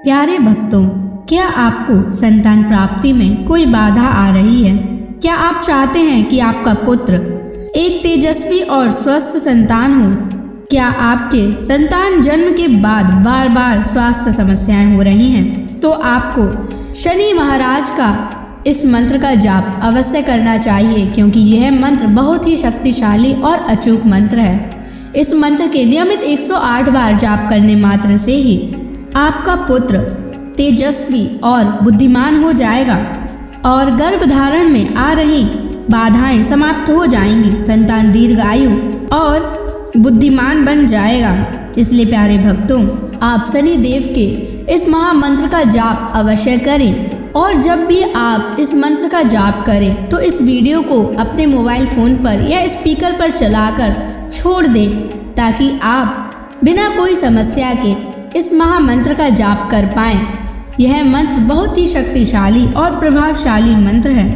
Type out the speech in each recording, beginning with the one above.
प्यारे भक्तों, क्या आपको संतान प्राप्ति में कोई बाधा आ रही है? क्या आप चाहते हैं कि आपका पुत्र एक तेजस्वी और स्वस्थ संतान हो? क्या आपके संतान जन्म के बाद बार बार स्वास्थ्य समस्याएं हो रही हैं? तो आपको शनि महाराज का इस मंत्र का जाप अवश्य करना चाहिए, क्योंकि यह मंत्र बहुत ही शक्तिशाली और अचूक मंत्र है। इस मंत्र के नियमित 108 बार जाप करने मात्र से ही आपका पुत्र तेजस्वी और बुद्धिमान हो जाएगा और गर्भधारण में आ रही बाधाएं समाप्त हो जाएंगी। संतान दीर्घायु और बुद्धिमान बन जाएगा। इसलिए प्यारे भक्तों, आप शनि देव के इस महामंत्र का जाप अवश्य करें। और जब भी आप इस मंत्र का जाप करें तो इस वीडियो को अपने मोबाइल फ़ोन पर या स्पीकर पर चलाकर छोड़ दें, ताकि आप बिना कोई समस्या के इस महामंत्र का जाप कर पाएं। यह मंत्र बहुत ही शक्तिशाली और प्रभावशाली मंत्र है।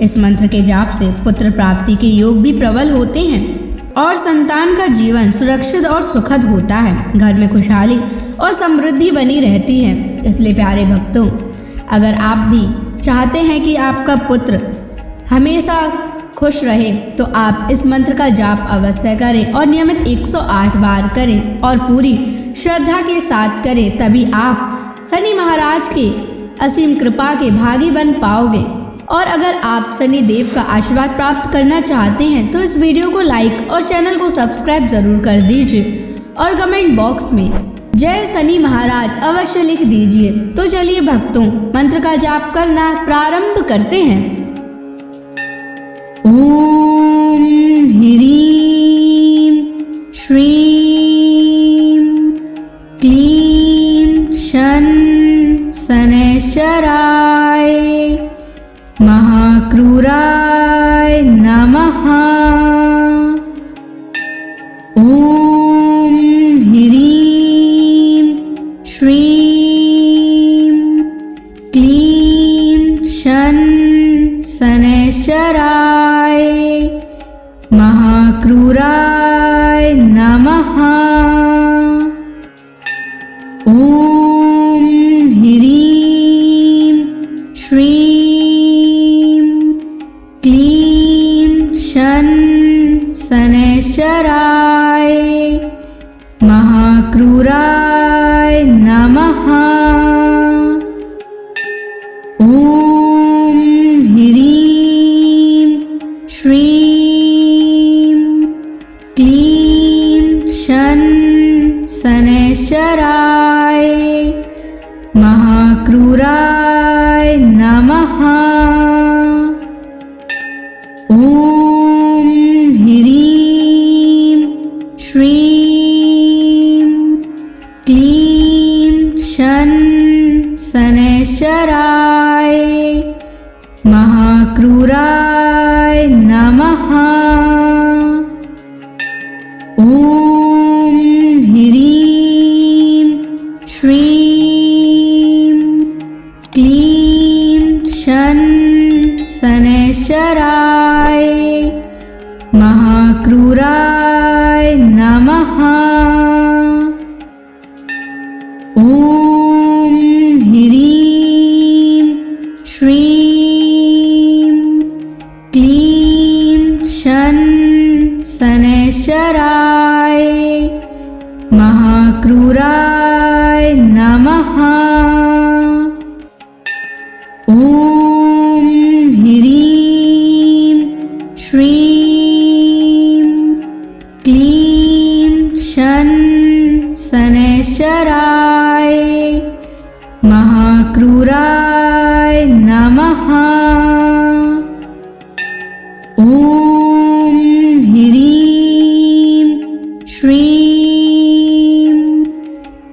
इस मंत्र के जाप से पुत्र प्राप्ति के योग भी प्रबल होते हैं और संतान का जीवन सुरक्षित और सुखद होता है। घर में खुशहाली और समृद्धि बनी रहती है। इसलिए प्यारे भक्तों, अगर आप भी चाहते हैं कि आपका पुत्र हमेशा खुश रहे, तो आप इस मंत्र का जाप अवश्य करें और नियमित 108 बार करें और पूरी श्रद्धा के साथ करें। तभी आप शनि महाराज के असीम कृपा के भागी बन पाओगे। और अगर आप शनि देव का आशीर्वाद प्राप्त करना चाहते हैं तो इस वीडियो को लाइक और चैनल को सब्सक्राइब जरूर कर दीजिए और कमेंट बॉक्स में जय शनि महाराज अवश्य लिख दीजिए। तो चलिए भक्तों, मंत्र का जाप करना प्रारंभ करते हैं। ओम ह्रीं श्रीं क्लीं शन शनैश्चराय महाक्रूराय नमः। ओम ह्रीं श्रीं क्लीं शन शनैश्चराय महाक्रूराय नमः। ओम ह्रीं श्रीं क्लीं शन शनैश्चराय महाक्रूराय नमः। ओम ह्रीं श्रीं क्लीं शन शनैश्चराय महाक्रूराय नमः। ओम ह्रीं श्रीं क्लीं शन शनैश्चराय महाक्रूराय नमः। ओम ह्रीं श्रीं क्लीं शन शनैश्चराय महाक्रूराय नमः। ओम ह्रीं श्रीं क्लीं शन शनैश्चराय महाक्रूराय नमः। ओम ह्रीं श्रीं क्लीं शन शनैश्चराय महाक्रूराय नमः। ओम ह्रीं श्रीं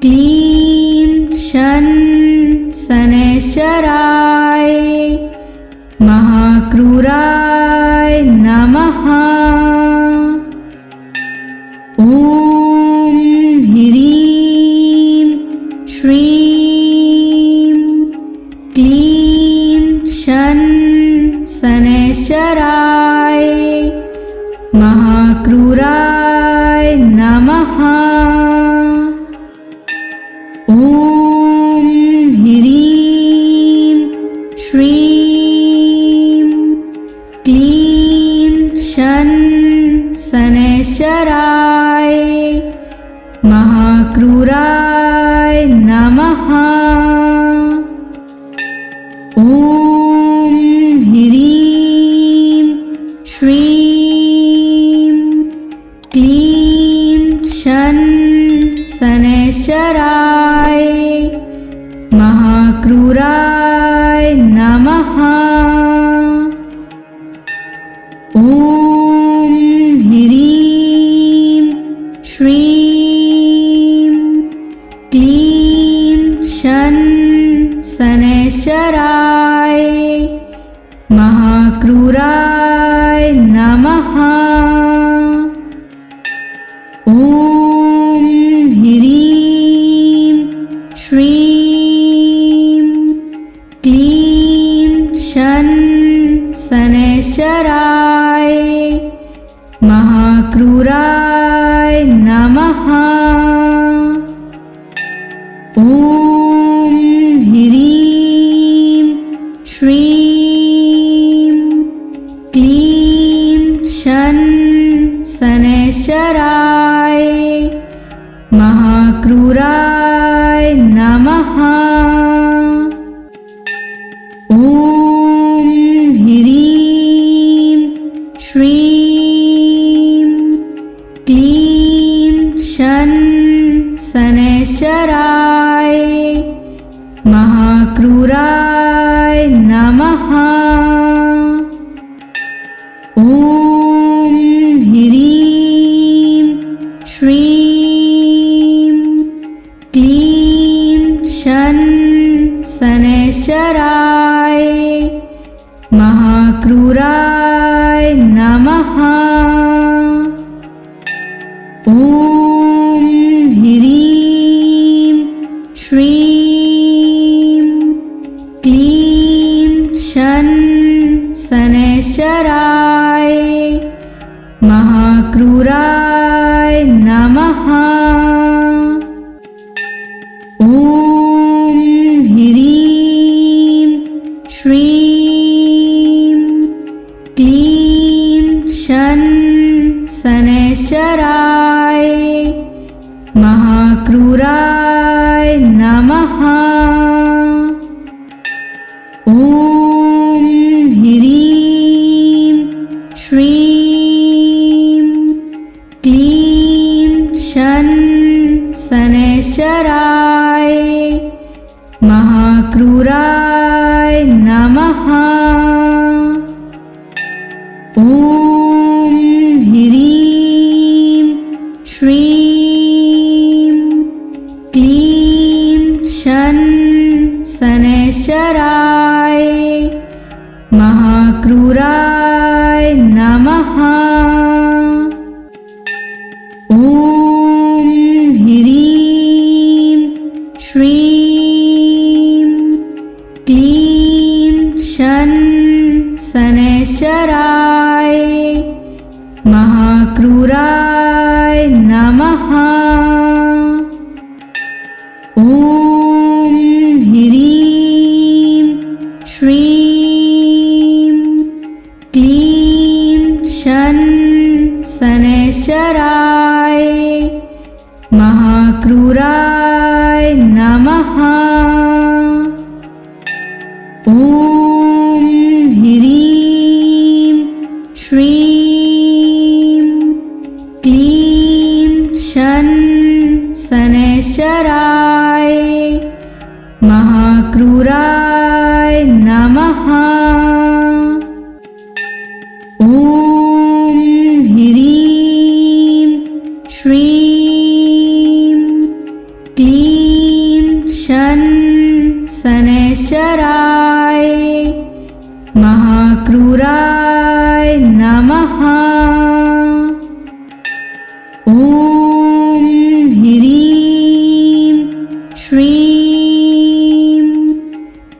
क्लीं शन शनैश्चराय महाक्रूराय नमः। ओम ह्रीं श्रीं क्लीं शन शनैश्चराय महाक्रूराय नमः। ओम शनैश्चराय महाक्रूराय नमः। ॐ ह्रीं श्रीं क्लीं शनैश्चराय महाक्रूराय नमः। ॐ ह्रीं श्रीं क्लीं शनैश्चराय महाक्रूराय नमः। ॐ ह्रीं श्रीं क्लीं शनैश्चराय महाक्रूराय नमः। ॐ ह्रीं श्रीं क्लीं शनैश्चराय महाक्रूराय नमः। ॐ ह्रीं श्रीं क्लीं शनैश्चराय महाक्रूराय नमः। ॐ ह्रीं श्रीं क्लीं शनैश्चराय महाक्रूराय नमः। ॐ ह्रीं श्रीं क्लीं शनैश्चराय महाक्रूराय नमः। ॐ ह्रीं श्रीं क्लीं शनैश्चराय महाक्रूराय नमः। ॐ ह्रीं श्रीं क्लीं शनैश्चराय महाक्रूराय नमः। ॐ ह्रीं श्रीं क्लीं शनैश्चराय महाक्रूराय नमः। ॐ ह्रीं श्रीं क्लीं शनैश्चराय महाक्रूराय नमः। ॐ ह्रीं श्रीं क्लीं शनैश्चराय महाक्रूराय नमः। ॐ ह्रीं श्रीं क्लीं शनैश्चराय महाक्रूराय नमः। ॐ ह्रीं श्रीं क्लीं शनैश्चराय महाक्रूराय नमः। ॐ ह्रीं श्रीं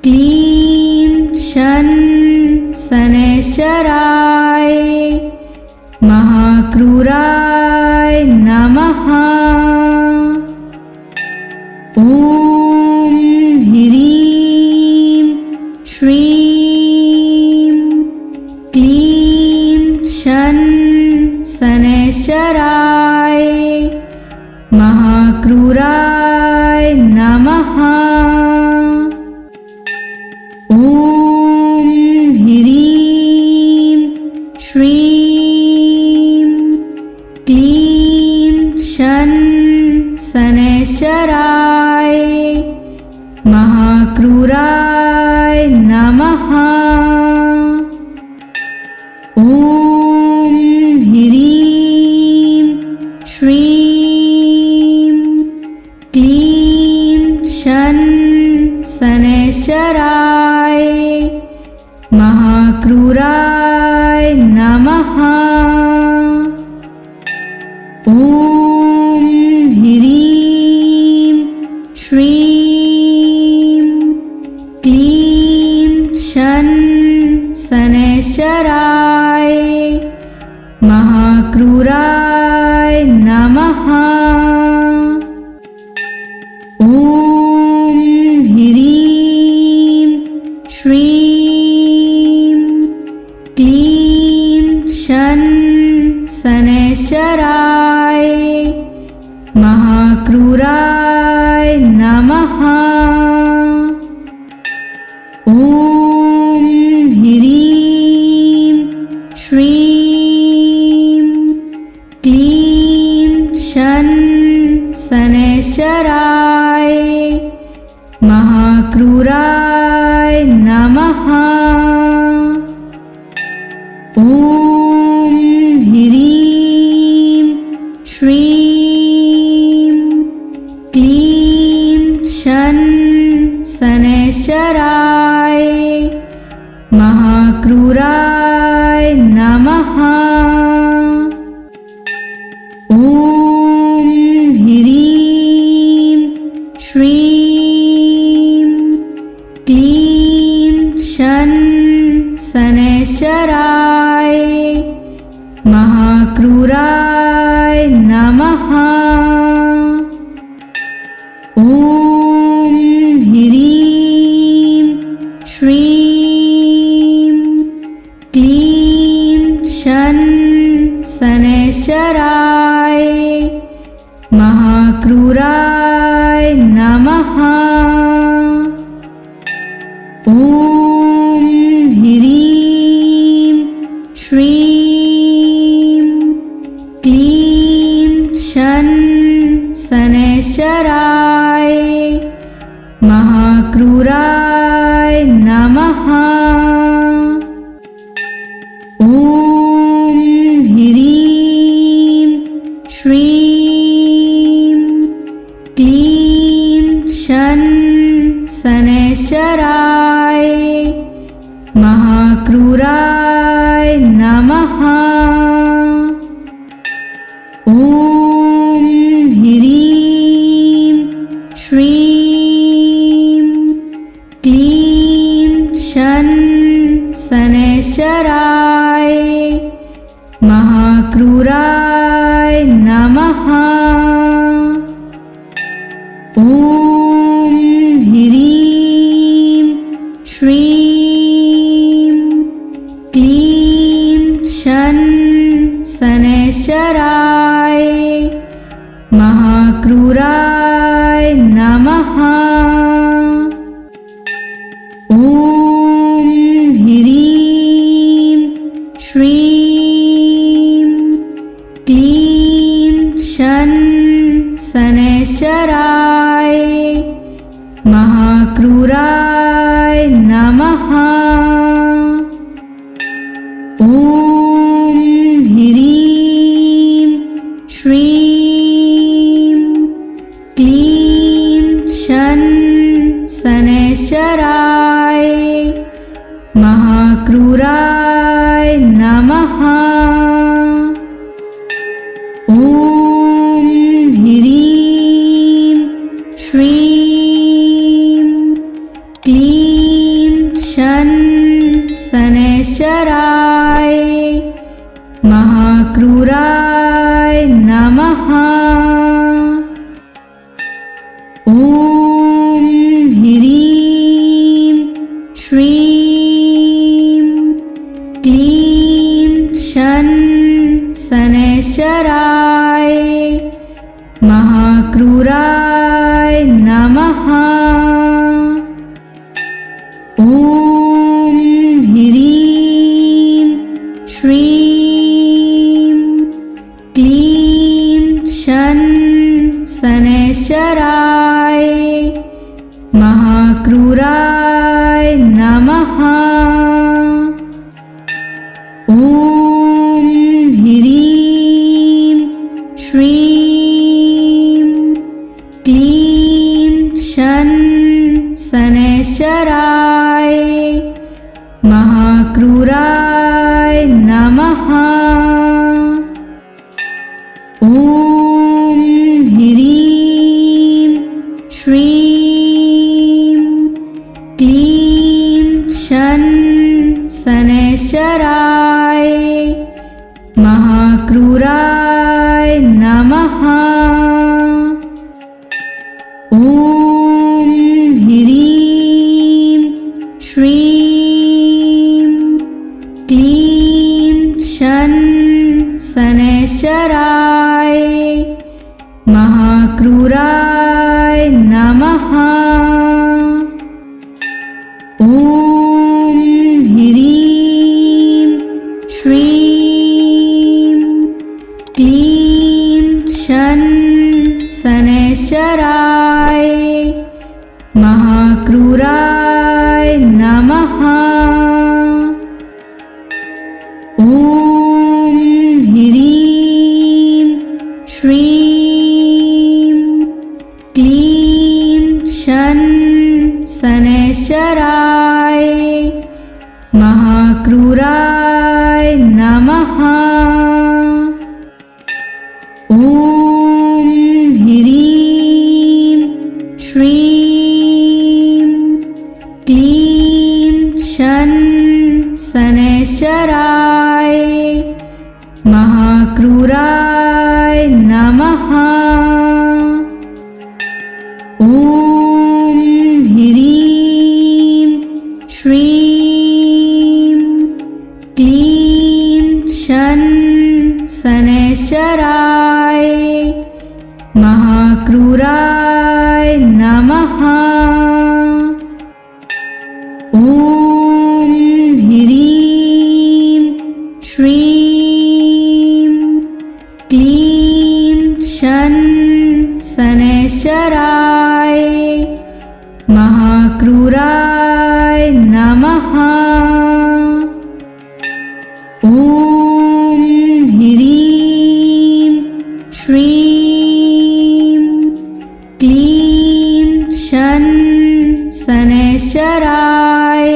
क्लीं शनैश्चराय महाक्रूराय नमः। ॐ ह्रीं श्रीं क्लीं शनैश्चराय महाक्रूराय नमः। ॐ ह्रीं श्रीं क्लीं शन शनैश्चराय महाक्रूराय नमः। ॐ ह्रीं श्रीं क्लीं शन शनैश्चराय महाक्रूराय नमः। ॐ ह्रीं श्रीं क्लीं शन शनैश्चराय महाक्रूराय नमः। ॐ ह्रीं श्रीं क्लीं शन शनैश्चराय महाक्रूराय नमः। ॐ ह्रीं श्रीं क्लीं शन शनैश्चराय महाक्रूराय नमः। ॐ ह्रीं श्रीं क्लीं शन शनैश्चराय महाक्रूराय नमः। ॐ ह्रीं श्रीं क्लीं शन शनैश्चराय महाक्रूराय नमः। ॐ ह्रीं श्रीं क्लीं शन शनैश्चराय महाक्रूराय नमः। ॐ ह्रीं श्रीं क्लीं शन शनैश्चराय महाक्रूराय नमः। ॐ ह्रीं श्रीं क्लीं शन शनैश्चराय महाक्रूराय नमः। ॐ ह्रीं श्रीं क्लीं शन शनैश्चराय महाक्रूराय नमः। ॐ ह्रीं श्रीं क्लीं शन शनैश्चराय महाक्रूराय नमः। ॐ ह्रीं श्रीं क्लीं शन शनैश्चराय महाक्रूराय नमः। ॐ ह्रीं श्रीं क्लीं शन शनैश्चराय महाक्रूराय नमः। ॐ ह्रीं श्रीं क्लीं शनैश्चराय महाक्रूराय नमः। ॐ ह्रीं श्रीं क्लीं शनैश्चराय महाक्रूराय नमः। ॐ ह्रीं श्रीं क्लीं शनैश्चराय महाक्रूराय नमः। ॐ ह्रीं श्रीं क्लीं शनैश्चराय महाक्रूराय नमः। ॐ ह्रीं श्रीं क्लीं शनैश्चराय महाक्रूराय नमः। ॐ ह्रीं श्रीं क्लीं शनैश्चराय महाक्रूराय नमः। ॐ ह्रीं श्रीं क्लीं शनैश्चराय महाक्रूराय नमः। ॐ ह्रीं श्रीं क्लीं शनैश्चराय महाक्रूराय नमः। ॐ ह्रीं श्रीं क्लीं शनैश्चराय महाक्रूराय नमः। ॐ ह्रीं श्रीं क्लीं शनैश्चराय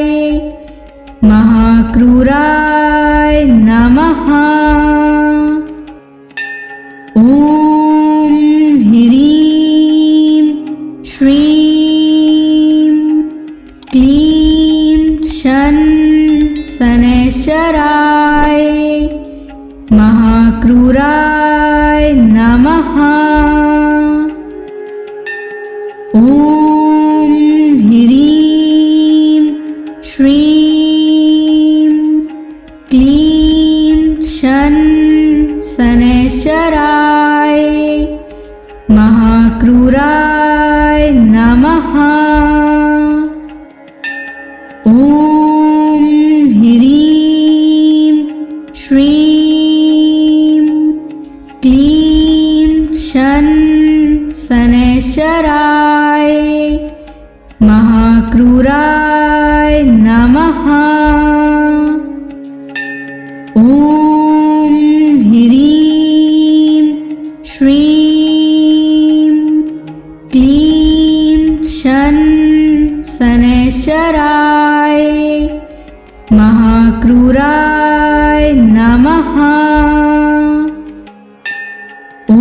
महाक्रूराय नमः। ॐ ह्रीं श्रीं क्लीं शनैश्चराय महाक्रूराय नमः। ॐ ह्रीं श्रीं क्लीं शनैश्चराय महाक्रूराय नमः। ॐ ह्रीं श्रीं क्लीं शनैश्चराय महाक्रूराय नमः। ॐ ह्रीं श्रीं क्लीं शनैश्चराय महाक्रूराय नमः। ॐ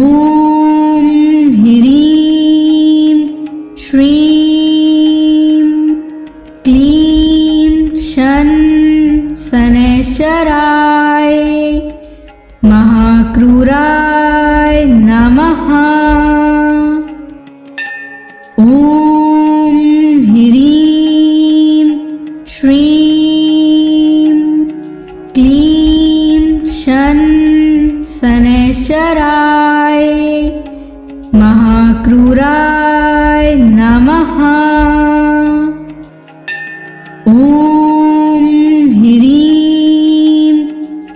ह्रीं श्रीं क्लीं शनैश्चराय महाक्रूराय नमः। ॐ ह्रीं श्रीं क्लीं शनैश्चराय महाक्रूराय नमः। ॐ ह्रीं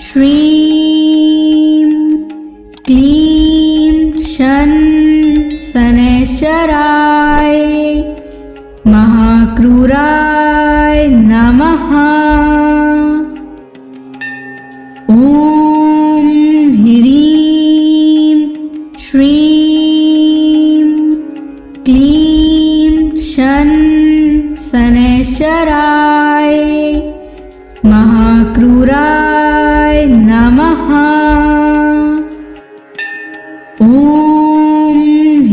श्रीं क्लीं शनैश्चराय महाक्रूराय नमः। ॐ ह्रीं श्रीं क्लीं शनैश्चराय महाक्रूराय नमः। ॐ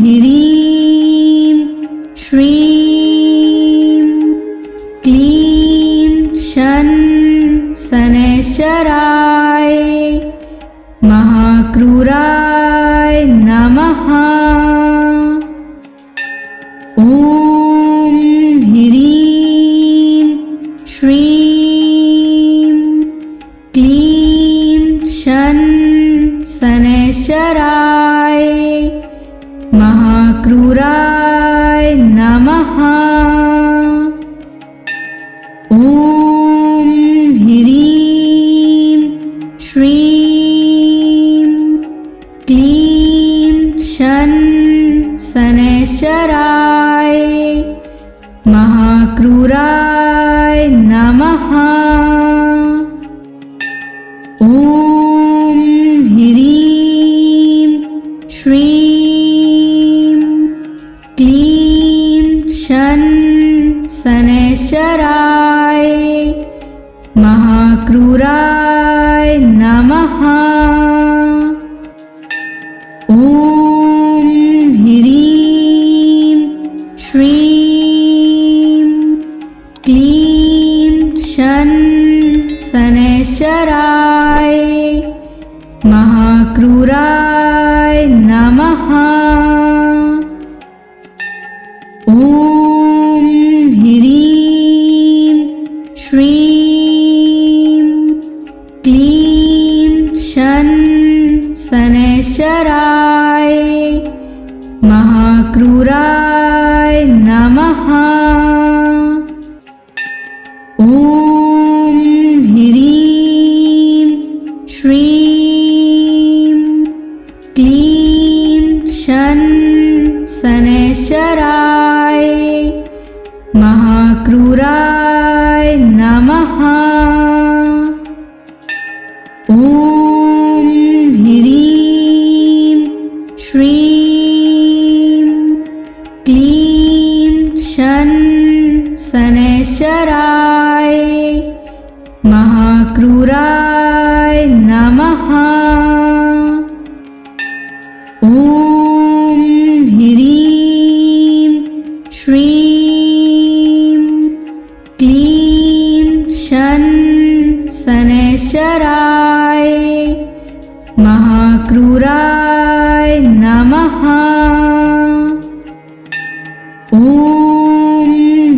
ह्रीं श्रीं क्लीं शनैश्चराय महाक्रूराय नमः। ॐ ह्रीं श्रीं क्लीं शनैश्चराय महाक्रूराय नमः। ॐ ह्रीं श्रीं क्लीं शनैश्चराय महाक्रूराय नमः। ॐ ह्रीं श्रीं क्लीं शनैश्चराय महाक्रूराय नमः। ॐ ह्रीं श्रीं क्लीं शनैश्चराय महाक्रूराय नमः। ॐ ह्रीं श्रीं क्लीं शनैश्चराय महाक्रूराय नमः। ॐ ह्रीं श्रीं क्लीं शनैश्चराय महाक्रूराय नमः। ॐ ह्रीं श्रीं क्लीं शनैश्चराय महाक्रूराय नमः। ॐ ह्रीं श्रीं क्लीं शनैश्चराय महाक्रूराय नमः। ॐ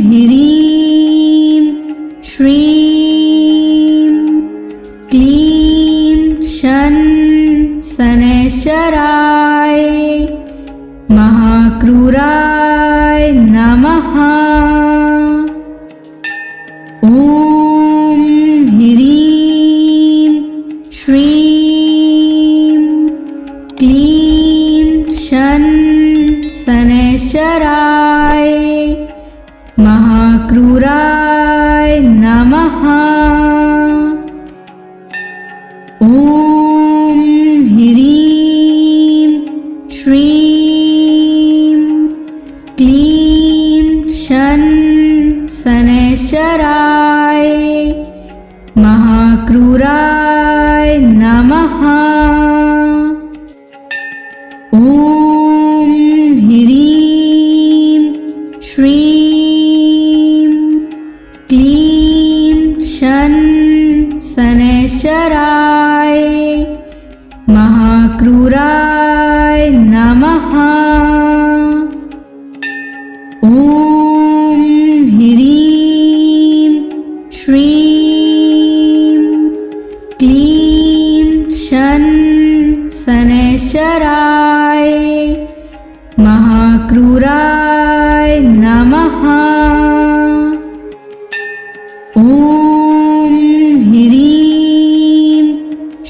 ह्रीं श्रीं क्लीं शनैश्चराय महाक्रूराय नमः। ॐ ह्रीं श्रीं क्लीं शनैश्चराय महाक्रूराय नमः। ॐ ह्रीं श्रीं क्लीं शनैश्चराय महाक्रूराय नमः। ॐ ह्रीं श्रीं क्लीं शनैश्चराय महाक्रूराय नमः। ॐ ह्रीं श्रीं क्लीं शनैश्चराय महाक्रूराय नमः। ॐ ह्रीं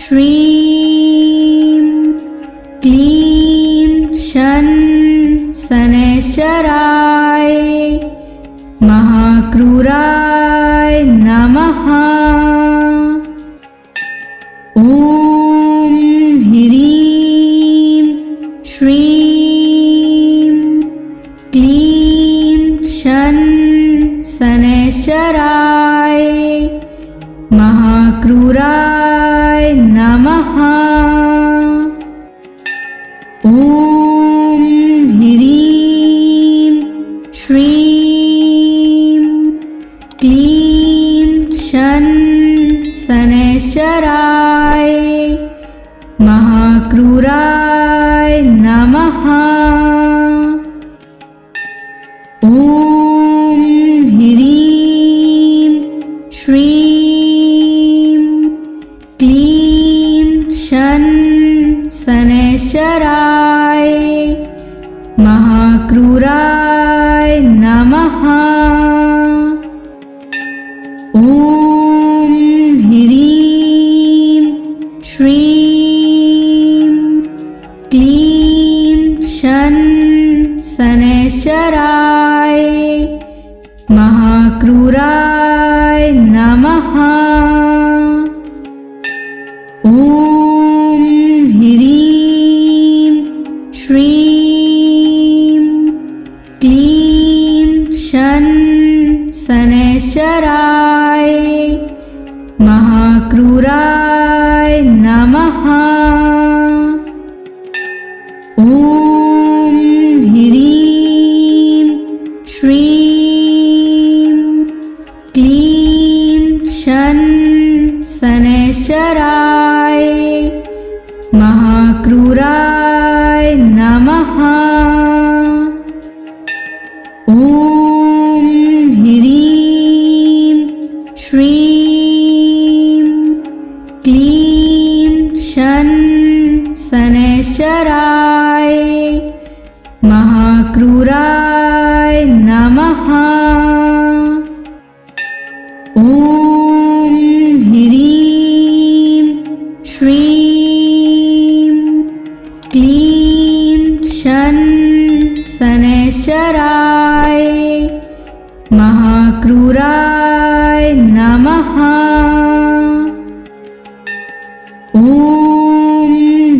श्रीं क्लीं शन शनैश्चराय महाक्रूराय नमः। ॐ ह्रीं श्रीं क्लीं शन शनैश्चराय महाक्रूराय नमः। ॐ ह्रीं श्रीं क्लीं शन शनैश्चराय महाक्रूराय नमः। ॐ ह्रीं श्रीं क्लीं शन शनैश्चराय महाक्रूराय नमः। ॐ ह्रीं श्रीं क्लीं शन शनैश्चराय महाक्रूराय नमः। ॐ ह्रीं श्रीं क्लीं शन शनैश्चराय महाक्रूराय नमः। ॐ ह्रीं श्रीं क्लीं शन शनैश्चराय महाक्रूराय नमः। ॐ ह्रीं श्रीं क्लीं शन शनैश्चराय महाक्रूराय नमः। ॐ ह्रीं श्रीं क्लीं शन शनैश्चराय महाक्रूराय नमः। ॐ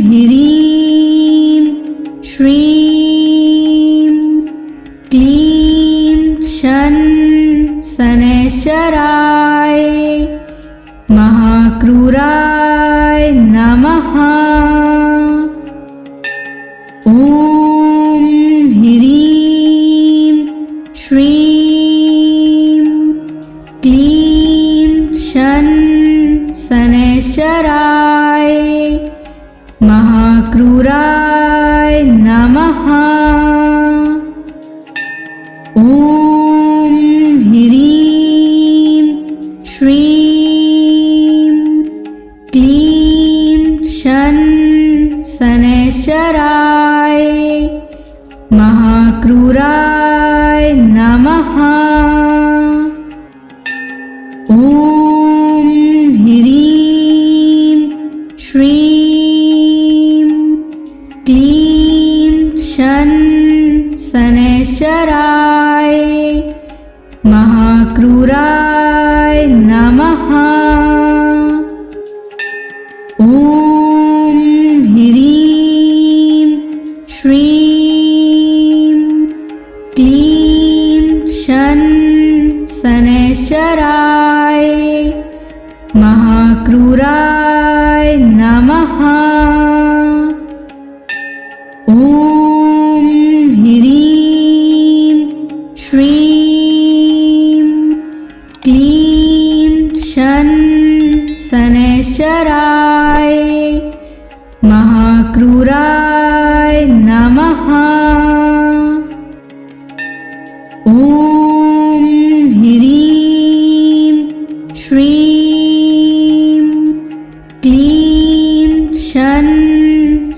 ह्रीं श्रीं क्लीं शन शनैश्चराय महाक्रूराय नमः। ॐ ह्रीं श्रीं क्लीं शन शनैश्चराय महाक्रूराय नमः। ॐ ह्रीं श्रीं क्लीं शन शनैश्चराय महाक्रूराय नमः। ॐ ह्रीं श्रीं क्लीं शन शनैश्चराय महाक्रूराय नमः। ॐ ह्रीं श्रीं क्लीं शन शनैश्चराय महाक्रूराय नमः। ॐ ह्रीं श्रीं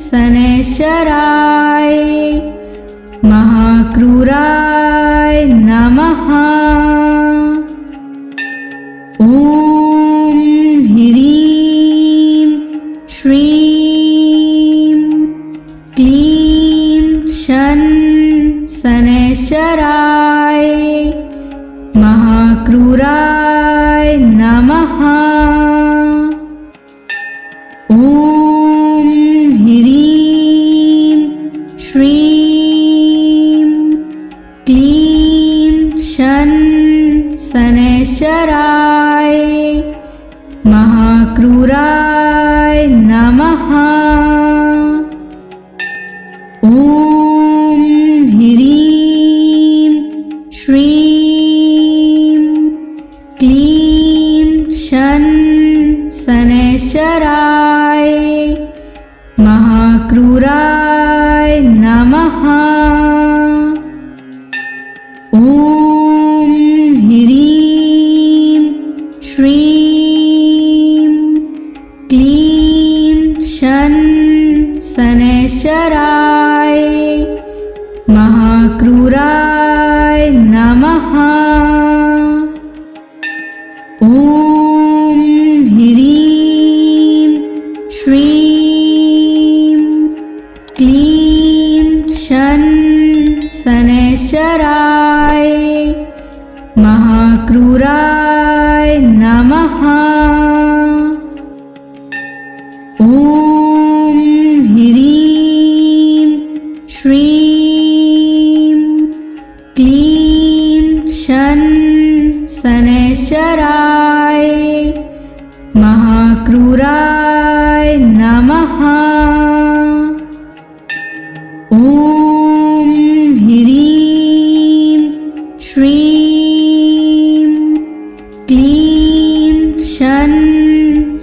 शनैश्चराय महाक्रूराय नमः। ॐ ह्रीं श्रीं क्लीं शन शनैश्चराय महाक्रूराय नमः। ॐ ह्रीं श्रीं क्लीं शन शनैश्चराय महाक्रूराय नमः। ॐ ह्रीं श्रीं क्लीं शन शनैश्चराय महाक्रूराय नमः। ॐ ह्रीं श्रीं क्लीं शन शनैश्चराय महाक्रूराय नमः। ॐ ह्रीं श्रीं क्लीं शन शनैश्चराय महाक्रूराय नमः। ॐ ह्रीं श्रीं क्लीं शन शनैश्चराय महाक्रूराय नमः। ॐ ह्रीं श्रीं क्लीं शन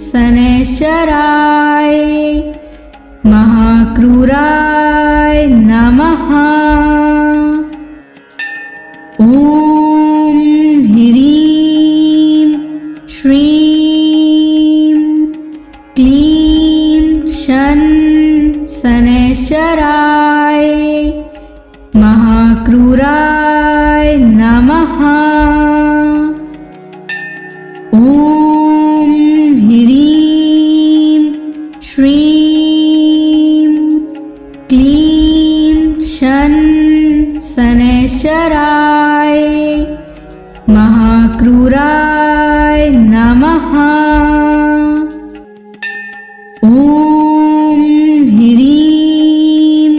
शनैश्चराय महाक्रूराय नमः। ॐ ह्रीं श्रीं क्लीं शन शनैश्चराय महाक्रूराय नमः। ॐ ह्रीं श्रीं क्लीं शन शनैश्चराय महाक्रूराय नमः। ॐ ह्रीं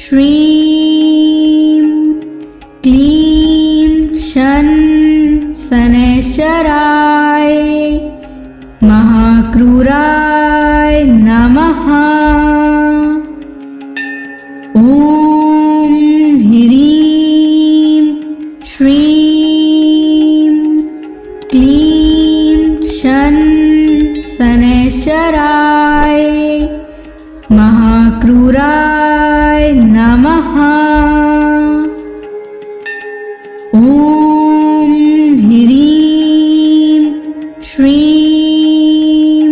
श्रीं क्लीं शन शनैश्चराय महाक्रूराय नमः। ॐ ह्रीं श्रीं क्लीं शन शनैश्चराय महाक्रूराय नमः। ॐ ह्रीं श्रीं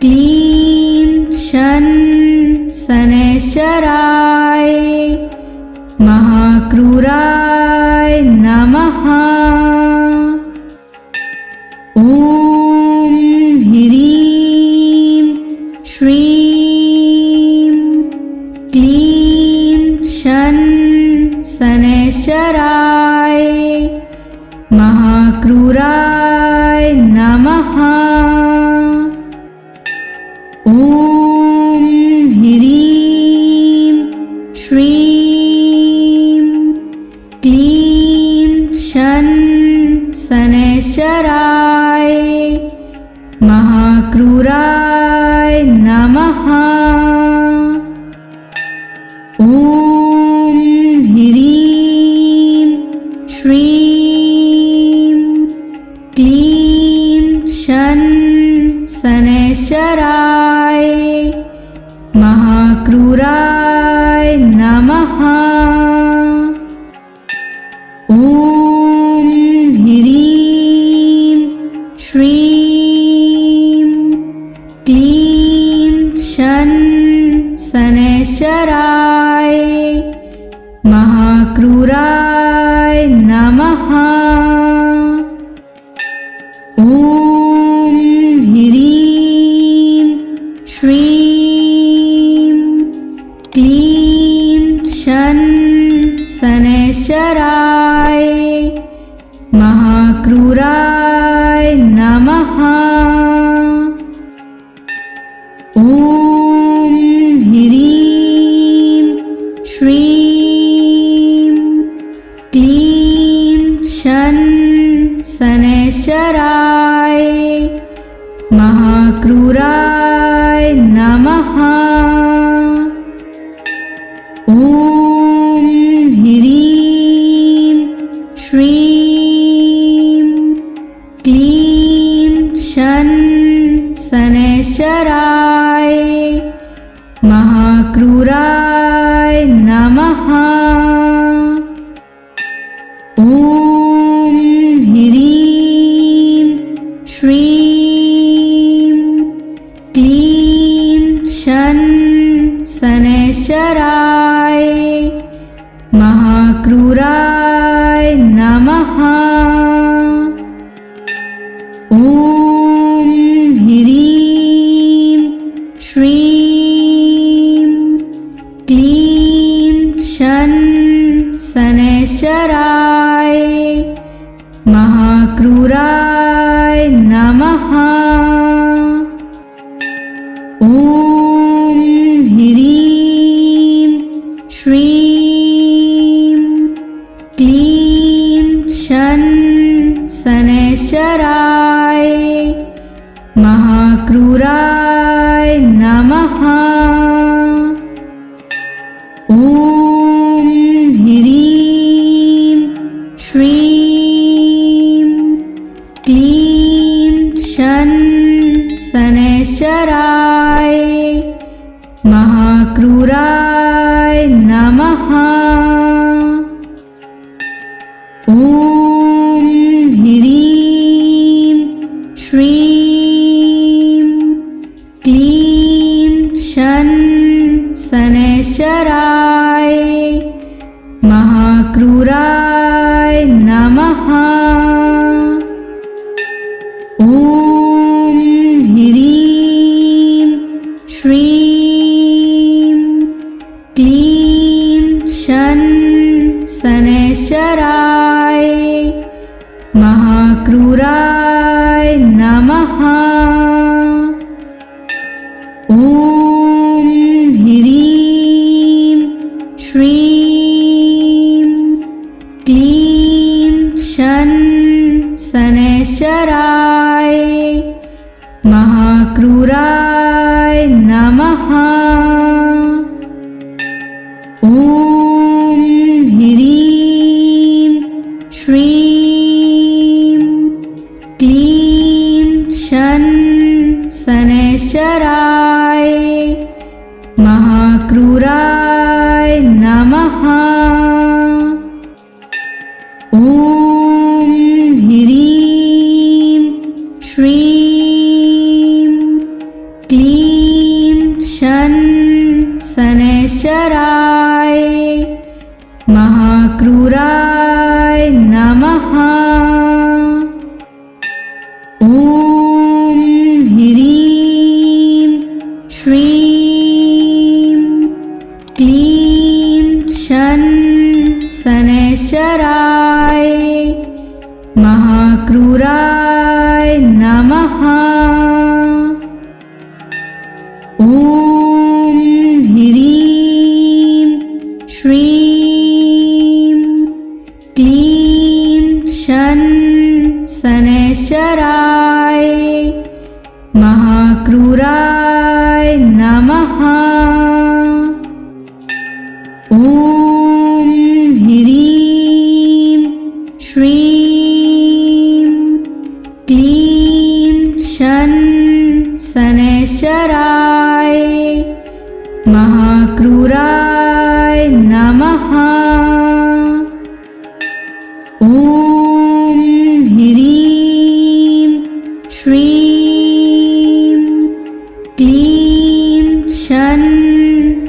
क्लीं शन शनैश्चराय महाक्रूराय नमः। ॐ ह्रीं श्रीं क्लीं शन शनैश्चराय महाक्रूराय नमः। ॐ ह्रीं श्रीं क्लीं शन शनैश्चराय महाक्रूराय नमः। ॐ ह्रीं शनैश्चराय महाक्रूराय नमः। ॐ ह्रीं श्रीं क्लीं शनैश्चराय महाक्रूराय नमः। ॐ ह्रीं श्रीं क्लीं शनैश्चराय महाक्रूराय नमः। ॐ ह्रीं श्रीं क्लीं शनैश्चराय महाक्रूराय नमः। ॐ ह्रीं श्रीं क्लीं शनैश्चराय महाक्रूराय नमः। ॐ ह्रीं श्रीं क्लीं शनैश्चराय महाक्रूराय नमः। ॐ ह्रीं श्रीं क्लीं शनैश्चराय महाक्रूराय नमः। ॐ ह्रीं श्रीं क्लीं शनैश्चराय महाक्रूराय नमः। ॐ ह्रीं श्रीं क्लीं शनैश्चराय महाक्रूराय नमः। ॐ ह्रीं श्रीं क्लीं शनैश्चराय महाक्रूराय नमः। ॐ ह्रीं श्रीं क्लीं शनैश्चराय महाक्रूराय नमः। ॐ ह्रीं श्रीं क्लीं शनैश्चराय महाक्रूराय नमः। ॐ ह्रीं श्रीं क्लीं शनैश्चराय महाक्रूराय नमः। ॐ ह्रीं श्रीं क्लीं शनैश्चराय महाक्रूराय नमः। ॐ ह्रीं श्रीं क्लीं शनैश्चराय महाक्रूराय नमः। ॐ ह्रीं श्रीं क्लीं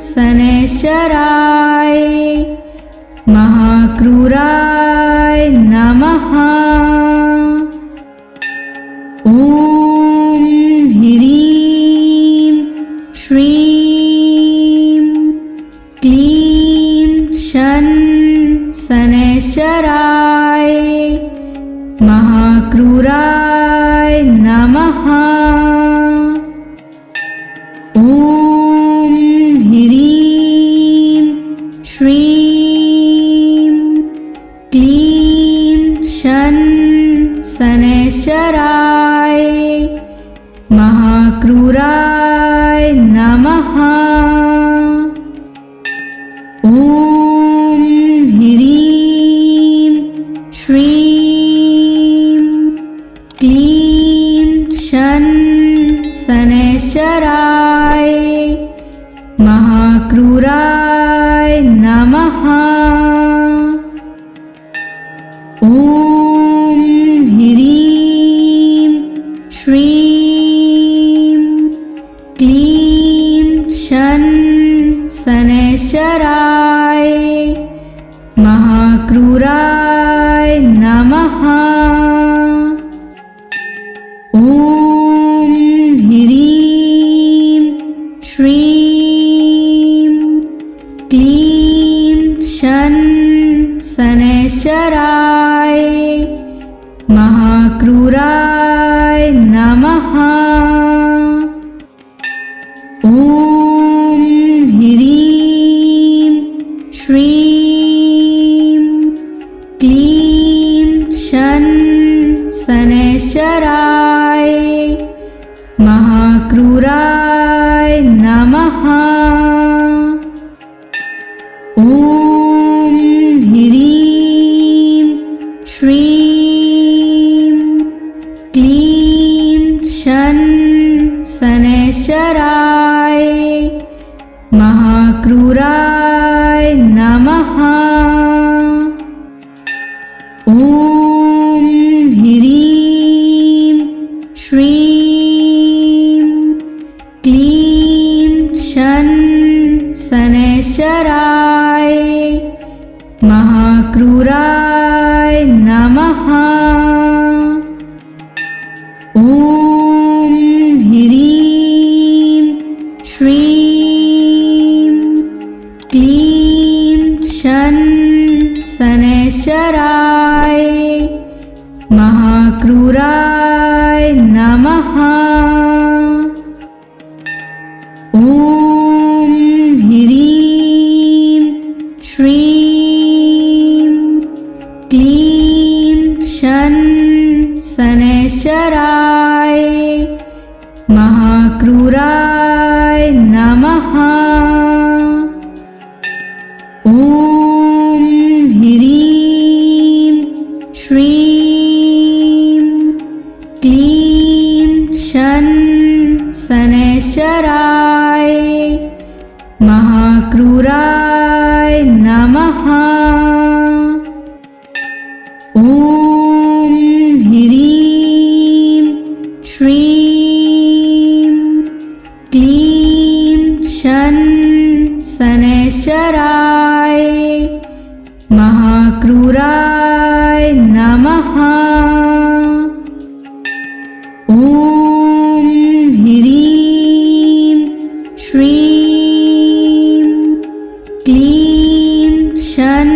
शनैश्चराय महाक्रूराय नमः। ॐ ह्रीं श्रीं क्लीं शन शनैश्चराय महाक्रूराय नमः। ॐ ह्रीं श्रीं क्लीं शन शनैश्चराय महाक्रूराय नमः। ॐ ह्रीं श्रीं क्लीं शन शनैश्चराय महाक्रूराय नमः। ॐ ह्रीं श्रीं क्लीं शन शनैश्चराय महाक्रूराय नमः। ॐ ह्रीं श्रीं क्लीं शन शनैश्चराय महाक्रूराय नमः। ॐ ह्रीं श्रीं क्लीं शन शनैश्चराय महाक्रूराय नमः। ॐ ह्रीं श्रीं क्लीं शन शनैश्चराय महाक्रूराय नमः। ॐ ह्रीं श्रीं क्लीं शन शनैश्चराय महाक्रूराय नमः। ॐ ह्रीं श्रीं क्लीं शन शनैश्चराय महाक्रूराय नमः। ॐ ह्रीं श्रीं क्लीं शन शनैश्चराय महाक्रूराय नमः। ॐ ह्रीं श्रीं क्लीं शन शनैश्चराय महाक्रूराय नमः। ॐ ह्रीं श्रीं क्लीं शन शनैश्चराय महाक्रूराय नमः। ॐ ह्रीं श्रीं क्लीं शन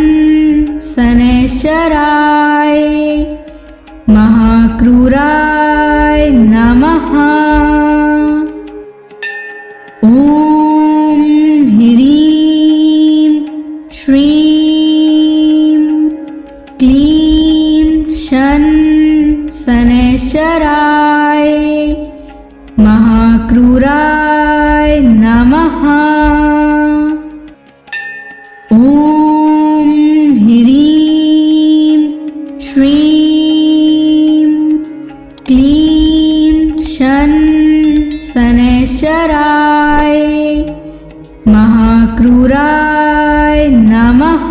शनैश्चराय महाक्रूराय नमः। ॐ ह्रीं श्रीं क्लीं शन शनैश्चराय महाक्रूराय नमः। ॐ ह्रीं श्रीं क्लीं शन शनैश्चराय महाक्रूराय नमः।